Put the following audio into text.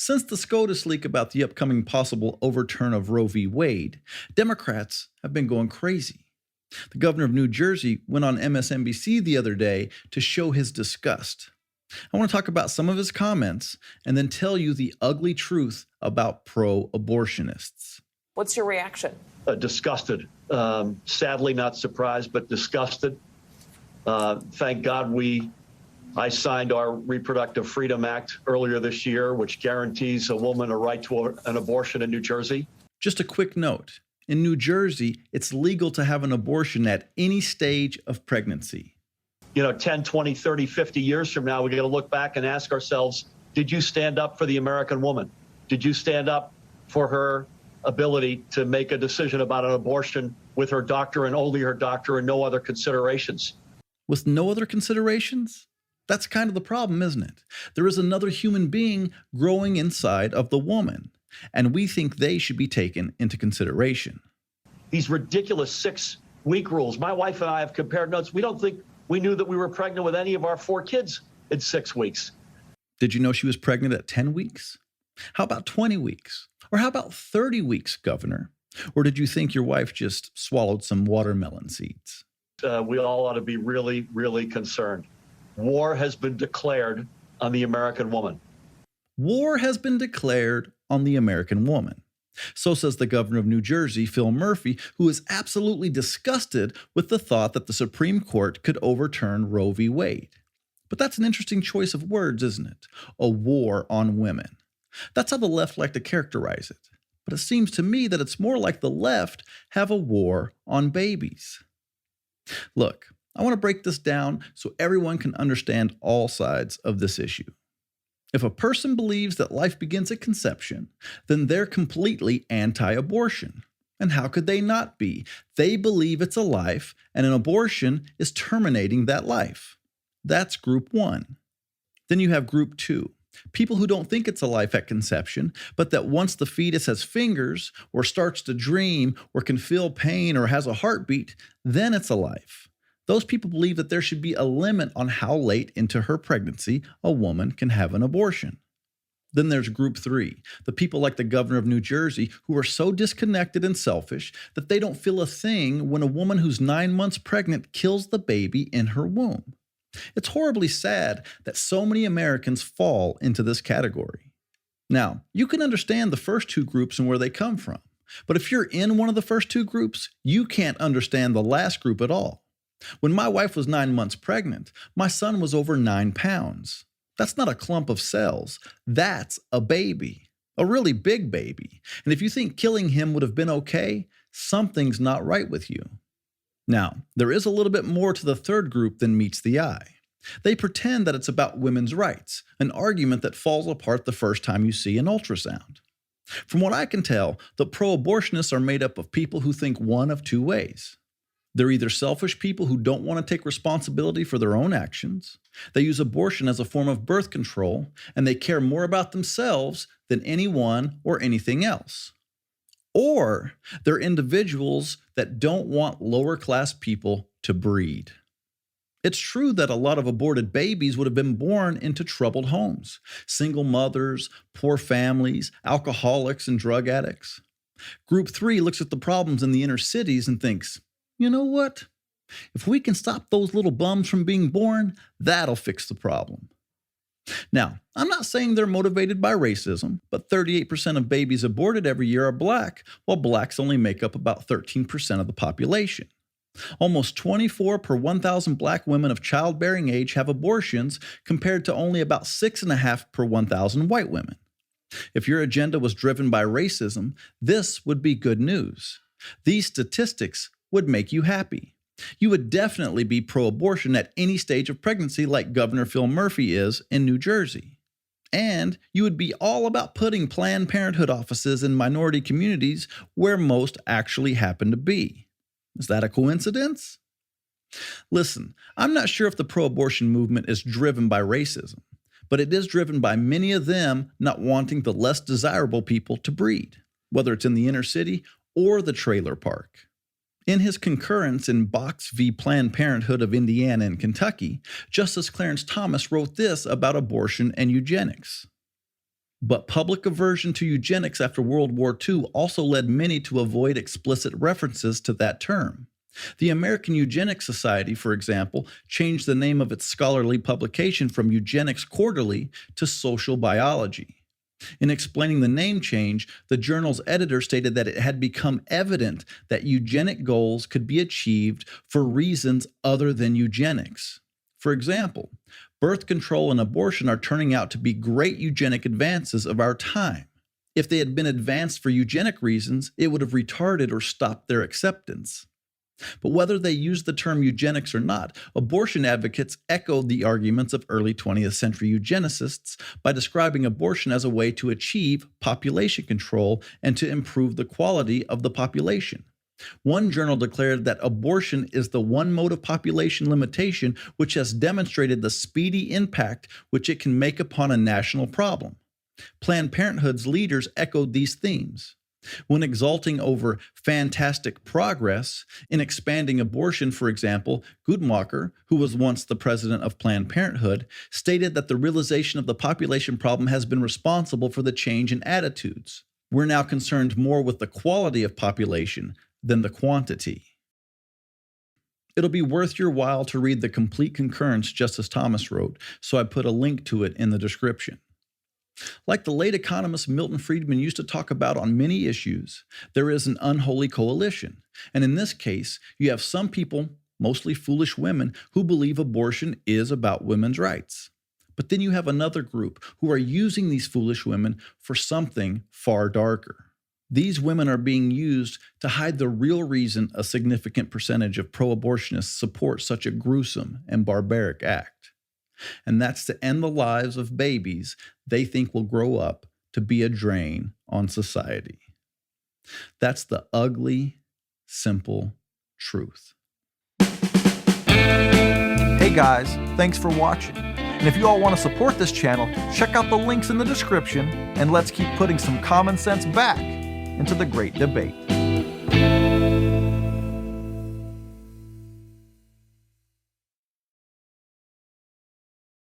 Since the SCOTUS leak about the upcoming possible overturn of Roe v. Wade, Democrats have been going crazy. The governor of New Jersey went on MSNBC the other day to show his disgust. I want to talk about some of his comments and then tell you the ugly truth about pro-abortionists. What's your reaction? Disgusted. Sadly, not surprised, but disgusted. Thank God I signed our Reproductive Freedom Act earlier this year, which guarantees a woman a right to an abortion in New Jersey. Just a quick note. In New Jersey, it's legal to have an abortion at any stage of pregnancy. 10, 20, 30, 50 years from now, we got to look back and ask ourselves, did you stand up for the American woman? Did you stand up for her ability to make a decision about an abortion with her doctor and only her doctor and no other considerations? With no other considerations? That's kind of the problem, isn't it? There is another human being growing inside of the woman, and we think they should be taken into consideration. These ridiculous 6-week rules. My wife and I have compared notes. We don't think we knew that we were pregnant with any of our 4 kids in 6 weeks. Did you know she was pregnant at 10 weeks? How about 20 weeks? Or how about 30 weeks, Governor? Or did you think your wife just swallowed some watermelon seeds? We all ought to be really, really concerned. War has been declared on the American woman. War has been declared on the American woman. So says the governor of New Jersey, Phil Murphy, who is absolutely disgusted with the thought that the Supreme Court could overturn Roe v. Wade. But that's an interesting choice of words, isn't it? A war on women. That's how the left like to characterize it. But it seems to me that it's more like the left have a war on babies. Look, I want to break this down so everyone can understand all sides of this issue. If a person believes that life begins at conception, then they're completely anti-abortion. And how could they not be? They believe it's a life, and an abortion is terminating that life. That's group 1. Then you have group 2. People who don't think it's a life at conception, but that once the fetus has fingers, or starts to dream, or can feel pain, or has a heartbeat, then it's a life. Those people believe that there should be a limit on how late into her pregnancy a woman can have an abortion. Then there's group 3, the people like the governor of New Jersey who are so disconnected and selfish that they don't feel a thing when a woman who's 9 months pregnant kills the baby in her womb. It's horribly sad that so many Americans fall into this category. Now, you can understand the first 2 groups and where they come from, but if you're in one of the first 2 groups, you can't understand the last group at all. When my wife was 9 months pregnant, my son was over 9 pounds. That's not a clump of cells. That's a baby, a really big baby. And if you think killing him would have been okay, something's not right with you. Now, there is a little bit more to the third group than meets the eye. They pretend that it's about women's rights, an argument that falls apart the first time you see an ultrasound. From what I can tell, the pro-abortionists are made up of people who think one of 2 ways. They're either selfish people who don't want to take responsibility for their own actions, they use abortion as a form of birth control, and they care more about themselves than anyone or anything else. Or they're individuals that don't want lower-class people to breed. It's true that a lot of aborted babies would have been born into troubled homes, single mothers, poor families, alcoholics, and drug addicts. Group 3 looks at the problems in the inner cities and thinks, you know what? If we can stop those little bums from being born, that'll fix the problem. Now, I'm not saying they're motivated by racism, but 38% of babies aborted every year are black, while blacks only make up about 13% of the population. Almost 24 per 1,000 black women of childbearing age have abortions, compared to only about 6.5 per 1,000 white women. If your agenda was driven by racism, this would be good news. These statistics would make you happy. You would definitely be pro-abortion at any stage of pregnancy like Governor Phil Murphy is in New Jersey. And you would be all about putting Planned Parenthood offices in minority communities where most actually happen to be. Is that a coincidence? Listen, I'm not sure if the pro-abortion movement is driven by racism, but it is driven by many of them not wanting the less desirable people to breed, whether it's in the inner city or the trailer park. In his concurrence in Box v. Planned Parenthood of Indiana and Kentucky, Justice Clarence Thomas wrote this about abortion and eugenics. But public aversion to eugenics after World War II also led many to avoid explicit references to that term. The American Eugenics Society, for example, changed the name of its scholarly publication from Eugenics Quarterly to Social Biology. In explaining the name change, the journal's editor stated that it had become evident that eugenic goals could be achieved for reasons other than eugenics. For example, birth control and abortion are turning out to be great eugenic advances of our time. If they had been advanced for eugenic reasons, it would have retarded or stopped their acceptance. But whether they used the term eugenics or not, abortion advocates echoed the arguments of early 20th century eugenicists by describing abortion as a way to achieve population control and to improve the quality of the population. One journal declared that abortion is the one mode of population limitation which has demonstrated the speedy impact which it can make upon a national problem. Planned Parenthood's leaders echoed these themes. When exulting over fantastic progress in expanding abortion, for example, Guttmacher, who was once the president of Planned Parenthood, stated that the realization of the population problem has been responsible for the change in attitudes. We're now concerned more with the quality of population than the quantity. It'll be worth your while to read the complete concurrence Justice Thomas wrote, so I put a link to it in the description. Like the late economist Milton Friedman used to talk about on many issues, there is an unholy coalition. And in this case, you have some people, mostly foolish women, who believe abortion is about women's rights. But then you have another group who are using these foolish women for something far darker. These women are being used to hide the real reason a significant percentage of pro-abortionists support such a gruesome and barbaric act. And that's to end the lives of babies they think will grow up to be a drain on society. That's the ugly, simple truth. Hey guys, thanks for watching. And if you all want to support this channel, check out the links in the description and let's keep putting some common sense back into the great debate.